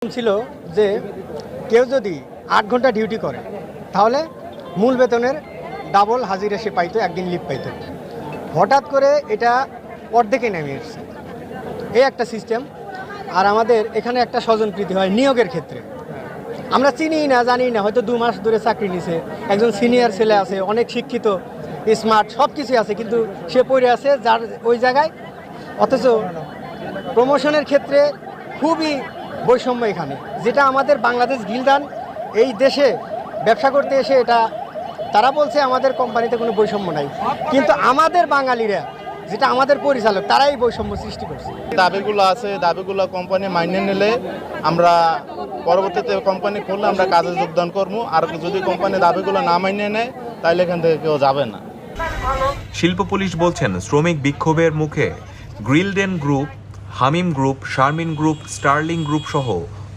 ছিল যে কেউ যদি 8 ঘন্টা ডিউটি করে তাহলে মূল বেতনের ডাবল হাজিরা সে পাইতো, একদিন লিভ পাইতো। হঠাৎ করে এটা অর্ধেকে নেমে এসেছে, এই একটা সিস্টেম। আর আমাদের এখানে একটা স্বজনপ্রীতি হয় নিয়োগের ক্ষেত্রে, আমরা চিনি না জানি না, হয়তো 2 মাস ধরে চাকরি নিছে, একজন সিনিয়র ছেলে আছে, অনেক শিক্ষিত, স্মার্ট, সব কিছুই আছে, কিন্তু সে পড়ে আছে যার ওই জায়গায়। অথচ প্রমোশনের ক্ষেত্রে খুবই বৈষম্য এখানে, যেটা আমাদের বাংলাদেশ গিলদান এই দেশে ব্যবসা করতে এসে এটা তারা বলছে আমাদের কোম্পানিতে কোনো বৈষম্য নাই, কিন্তু আমাদের বাঙালিরা যেটা আমাদের পরিচালক তারাই বৈষম্য সৃষ্টি করছে। দাবিগুলো আছে, দাবিগুলো কোম্পানি মাইনে নিলে আমরা পরবর্তীতে কোম্পানি খুললে আমরা কাজে যোগদান করবো। আর যদি কোম্পানি দাবিগুলো না মাইনে নেয় তাহলে এখান থেকে কেউ যাবে না। শিল্প পুলিশ বলছেন, শ্রমিক বিক্ষোভের মুখে গ্রিলডেন group, Hamim group, Sharmin group, sterling group সহ